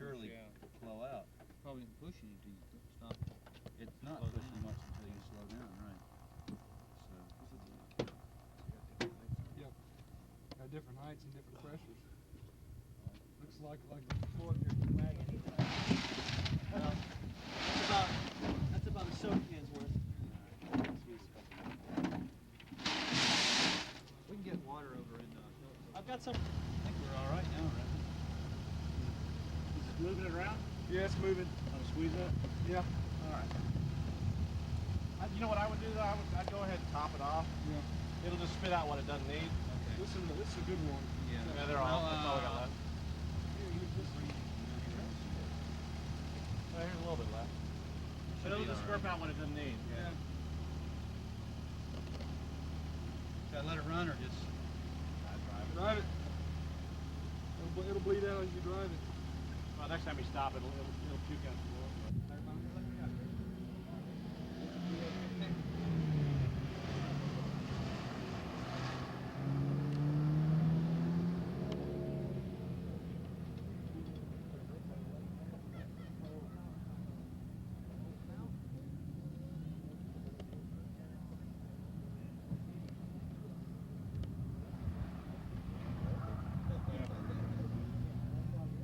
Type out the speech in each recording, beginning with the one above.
surely Yeah. flow out. Probably isn't pushing you till you stop. It's not Slow pushing down. much until you slow down, right? So, Yep. Got different heights and different pressures. Looks like before you're wagging. Well, that's about a soda can's worth. We can get water over in. I've got some. I think we're all right now, right? Is it moving it around? Yeah, it's moving. I'm squeezing it? Yeah. All right. You know what I would do though? I'd go ahead and top it off. Yeah. It'll just spit out what it doesn't need. Okay. This is a good one. Yeah. Yeah, they're all. That's all we got left. Well, here's a little bit left. But it'll just squirp out what it doesn't need. Yeah. Should I let it run or just? Drive it. It'll bleed out as you drive it. Well, next time you stop, it'll puke out the floor.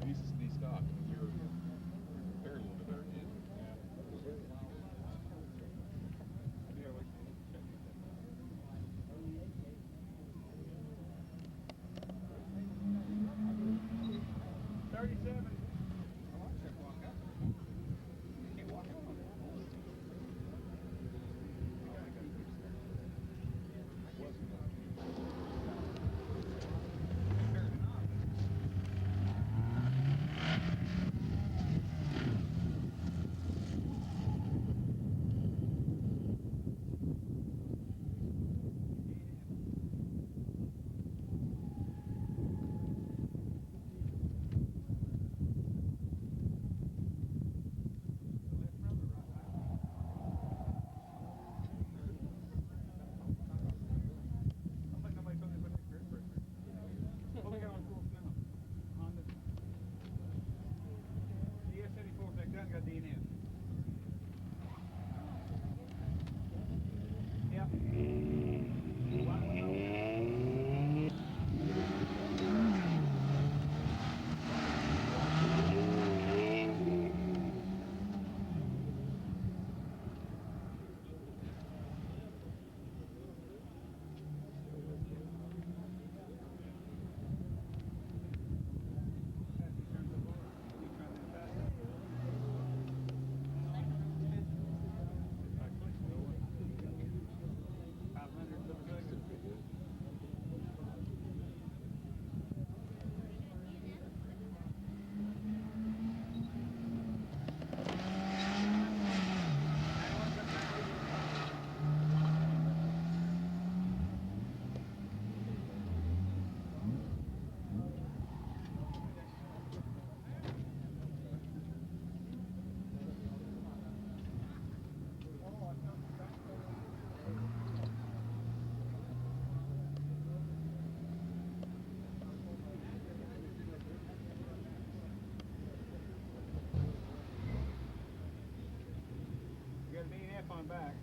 These stock, you're fairly a little bit better than You got a D&F on back.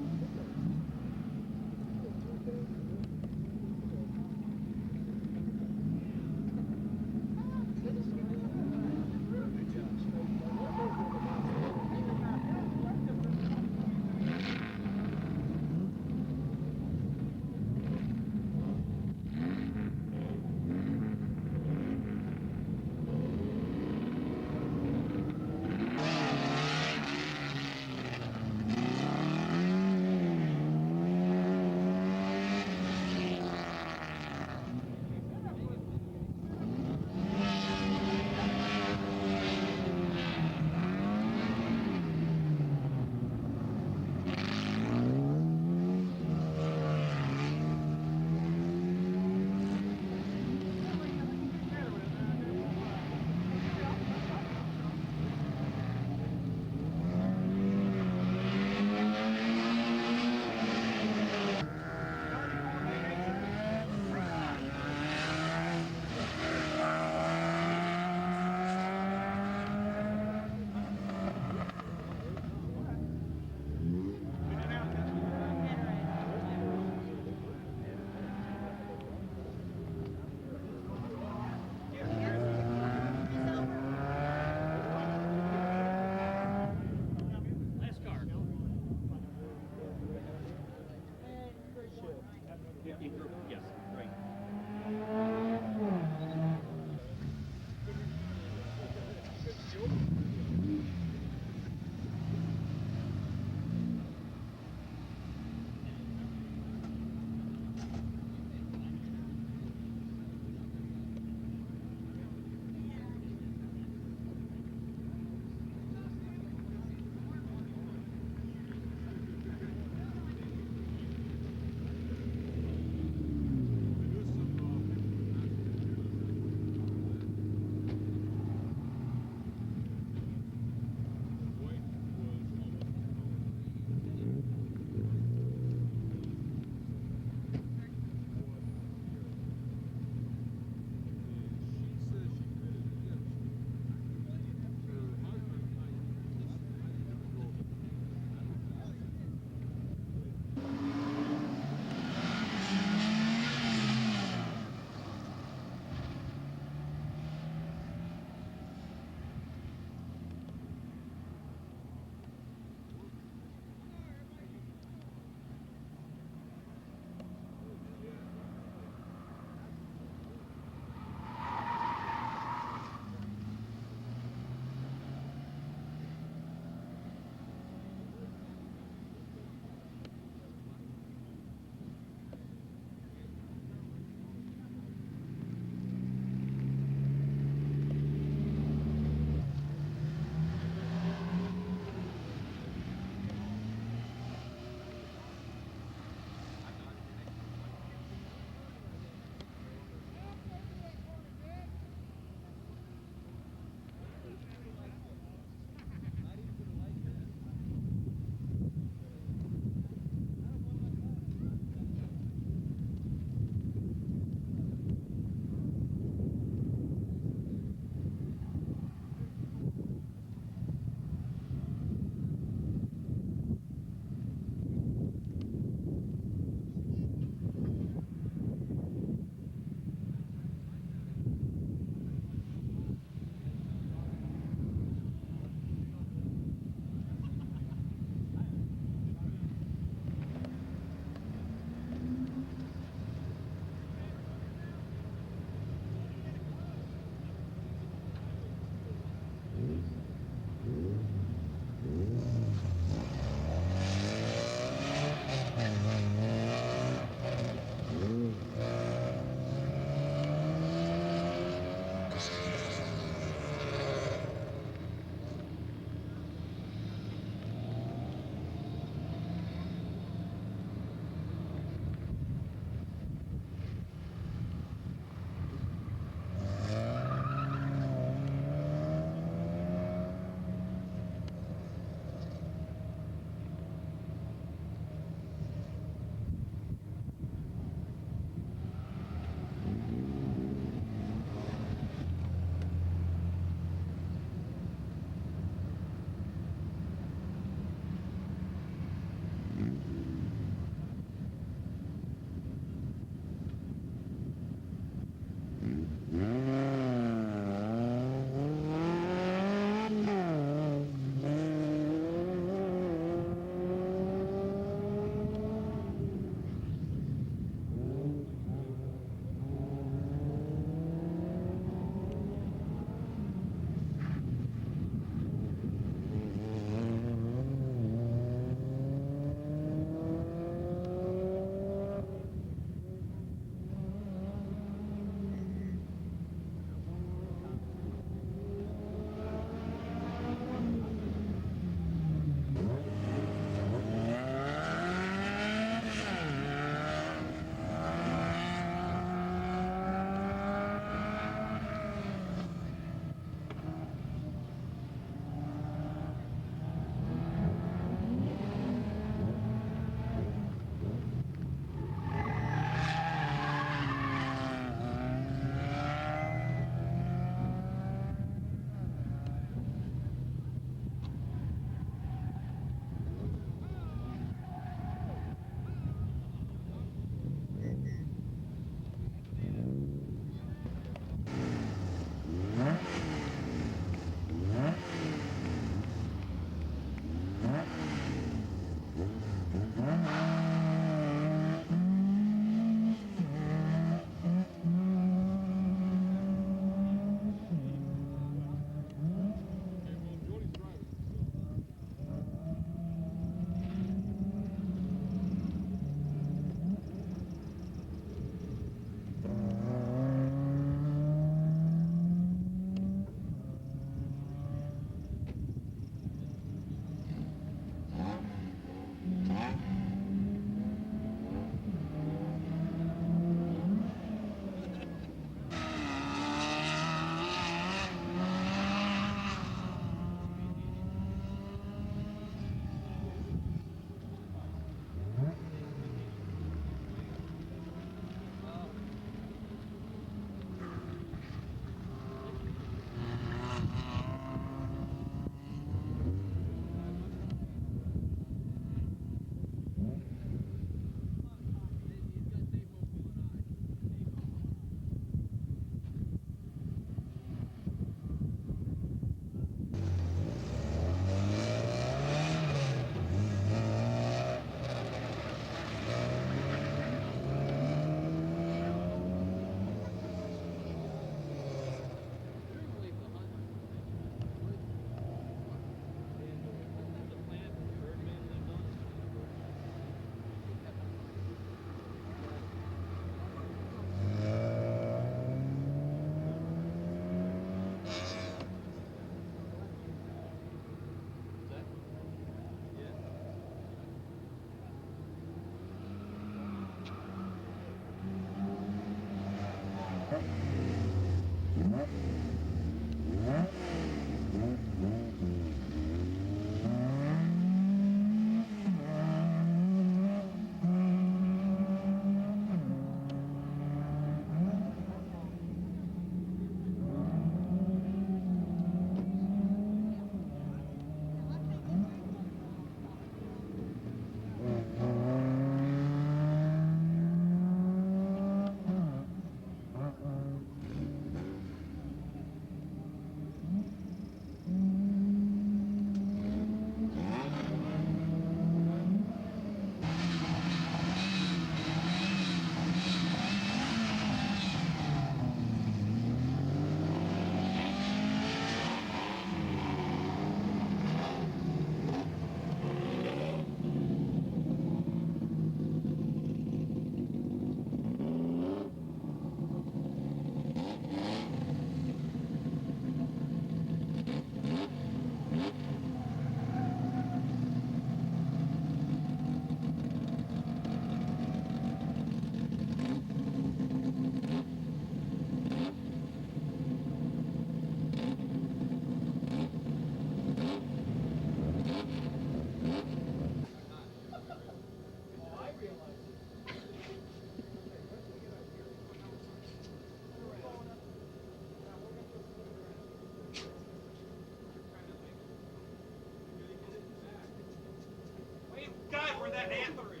God, where that antler is.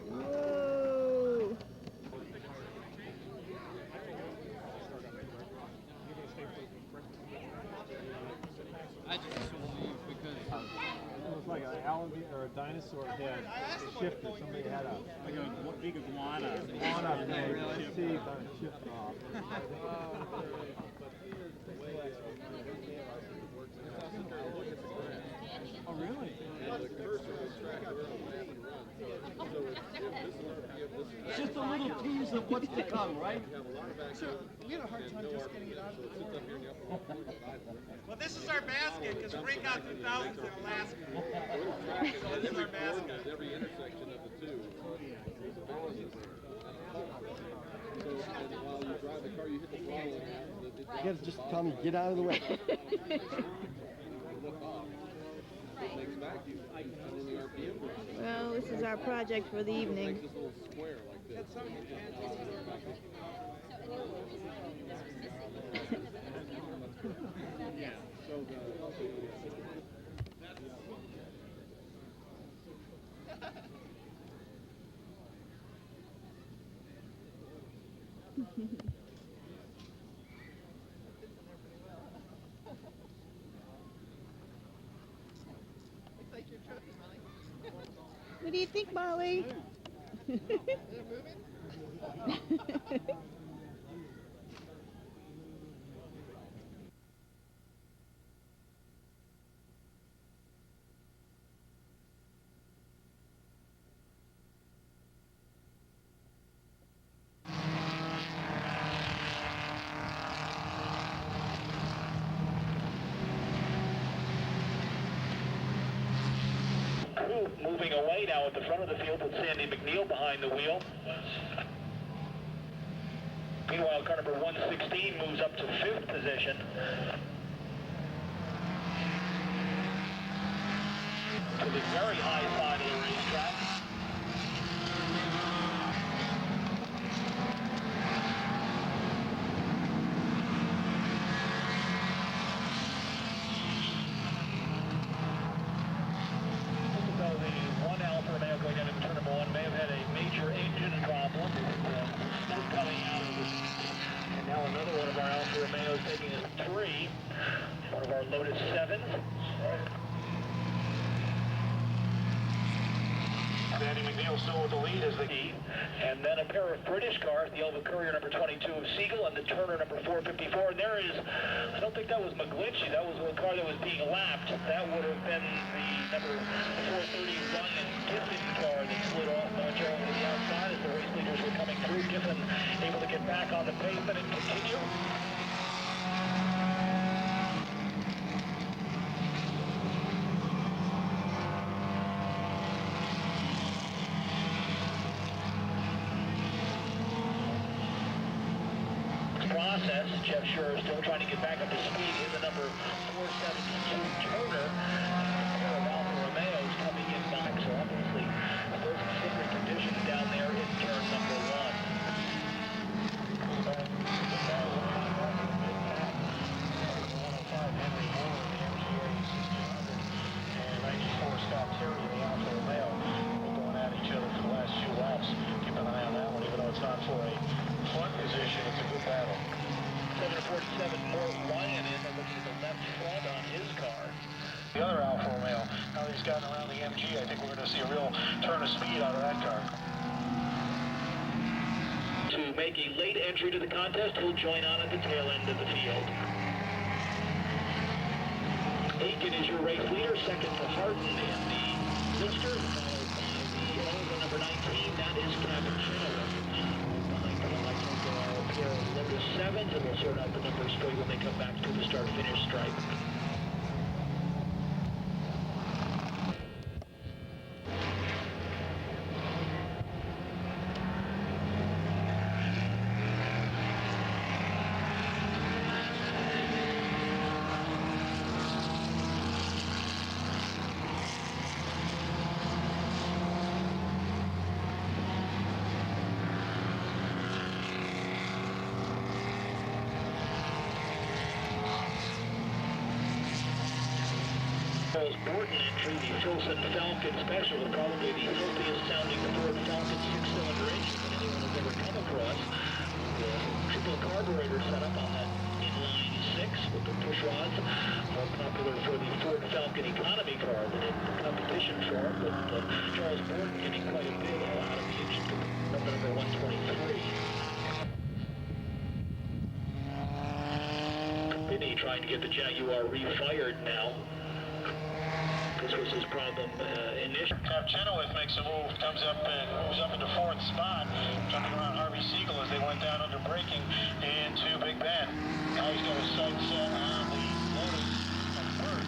Whoa. I just assume leave because It was like an alligator or a dinosaur head shifted. Somebody had a big iguana. iguana head teeth on it shifted off. Oh, really? It's just a little tease of what's to come, right? We had a hard time just getting it out of the water. Well, this is our basket because Breakout 2000's in Alaska. So this is our basket. Every intersection of the two. So while you drive the car, you hit the throttle and it You gotta just tell me, get out of the way. look off. It makes vacuum. And then the RPM drops. Well, this is our project for the It evening. makes this little square like this. What do you think, Molly? Moving away now at the front of the field with Sandy McNeil behind the wheel. Meanwhile, car number 116 moves up to 5th position. To the very high side of the racetrack. Taking us 3, one of our Lotus 7s. Sandy McNeil still with the lead as the key. And then a pair of British cars, the Elva Courier number 22 of Siegel and the Turner number 454. And there is, I don't think that was McGlinchey, that was a car that was being lapped. That would have been the number 431 and Giffen car that slid off momentarily to the outside as the race leaders were coming through. Giffen able to get back on the pavement and continue. process. Jeff Schurer still trying to get back up to speed in the number 472 Turner. Alfa Romeo's coming in back, so obviously still some slippery conditions down there in turn number 1. Henry Moore in the MGA 1600 and 94 Scott Terry in the Alfa Romeo. They're going at each other for the last few laps. Keep an eye on that one, even though it's not for a front position. It's a good battle. 747 Mort Ryan in there looking at the left front on his car. The other Alfa Romeo, now that he's gotten around the MG, I think we're going to see a real turn of speed out of that car. To make a late entry to the contest, he'll join on at the tail end of the field. Aiken is your race leader, second to Harden in the Lister, followed by the Oliver number 19, that is Kevin Chenoweth. Behind Pierre number 7, and we'll sort out the numbers for you when they come back to the start-finish stripe. Borden entry, the Filson Falcon Special, will probably be the filthiest sounding Ford Falcon 6-cylinder engine that anyone has ever come across. The triple carburetor setup on that inline 6 with the push rods, more popular for the Ford Falcon economy car than in the competition for, but Charles Borden getting quite a bit out of the engine to number 123. Vinny trying to get the Jaguar refired now. This was his problem initially. Chenoweth makes a move, comes up and moves up into 4th spot, jumping around Harvey Siegel as they went down under braking into Big Bend. Now he's got his sights set on the Lotus at 3rd.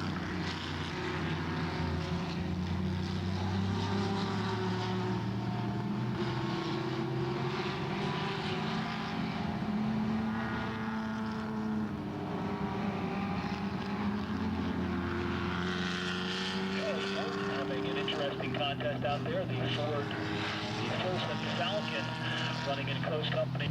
Contest out there, the Ford, the Filson Falcon running in close company.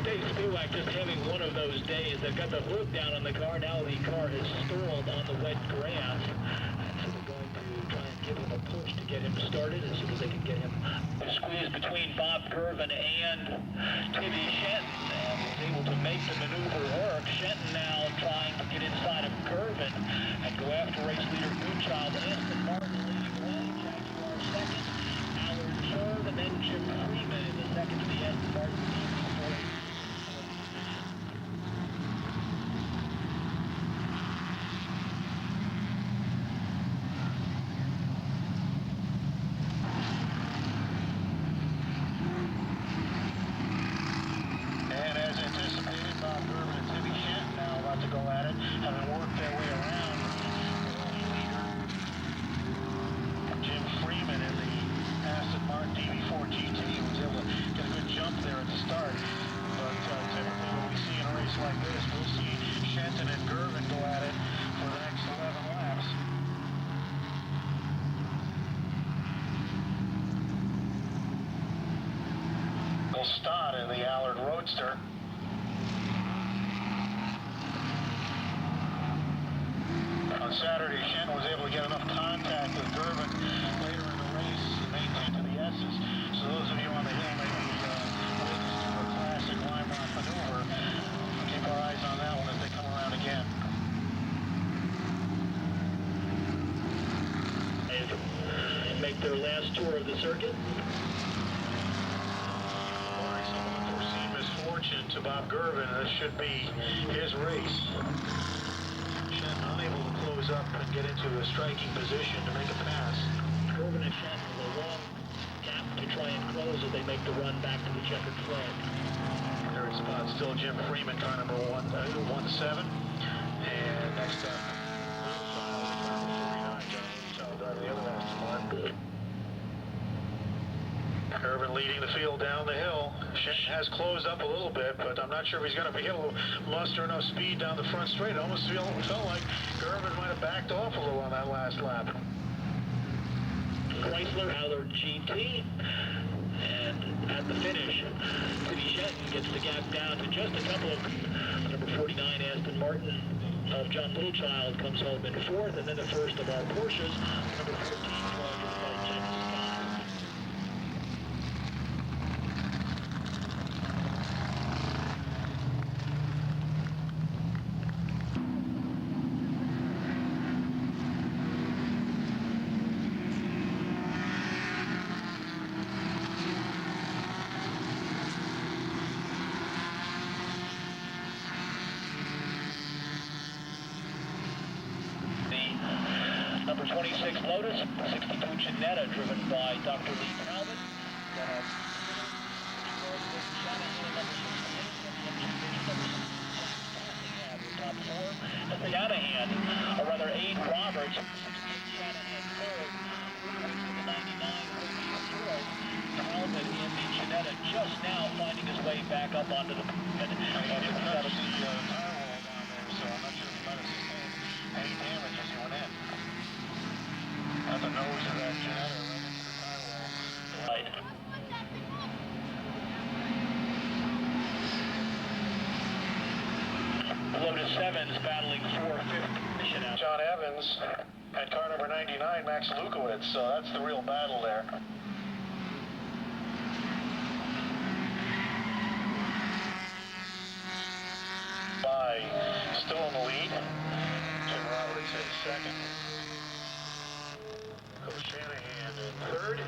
Dave Spivak just having one of those days. They've got the hood down on the car. Now the car is stalled on the wet grass. So they're going to try and give him a push to get him started as soon as they can get him squeezed between Bob Gervin and Timmy Shenton, and was able to make the maneuver work. Shenton now trying to get inside of Gervin and go after race leader Goodchild. Aston Martin leading way, Jaguar second, Allard third, and then Jim Freeman in the second to the Aston Martin team. Like this, we'll see Shenton and Gervin go at it for the next 11 laps. We'll start in the Allard Roadster. On Saturday, Shenton was able to get enough contact with Gervin later in the race and maintain to the S's. So those of you on the hill may be witness to a classic Lime Rock maneuver. Keep our eyes on that one as they come around again. And make their last tour of the circuit. Barring some unforeseen misfortune to Bob Gervin, this should be his race. Shenton unable to close up and get into a striking position to make a pass. Gervin and Shenton with a long gap to try and close as they make the run back to the checkered flag. Third spot still Jim Freeman, car number 1-7. And Next up, driving the other last one. Irvin leading the field down the hill. Shen has closed up a little bit, but I'm not sure if he's going to be able to muster enough speed down the front straight. It almost felt like Irvin might have backed off a little on that last lap. Chrysler Howler GT. And at the finish, Timmy Shetton gets the gap down to just a couple of number 49 Aston Martin of John Littlechild comes home in fourth, and then the first of our Porsches, number 14 by Jen Scott. Number 26 Lotus, 62 Ginetta, driven by Dr. Lee Talbot. Top four. Shanahan, or rather Abe Roberts, 68 Shanahan third. The 99 Talbot in the Ginetta just now finding his way back up onto the pavement. So I'm not sure if he might have sustained any damage as he went in. At the nose of that Ginetta right into the firewall. Right. Lotus 7's battling for fifth position out. John Evans and car number 99, Max Lukowitz. So that's the real battle there. By still in the lead. Jim Roberts in second. Coach Shanahan in third.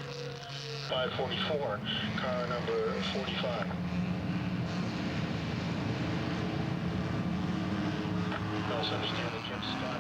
544, car number 45. I also understand that Jim Scott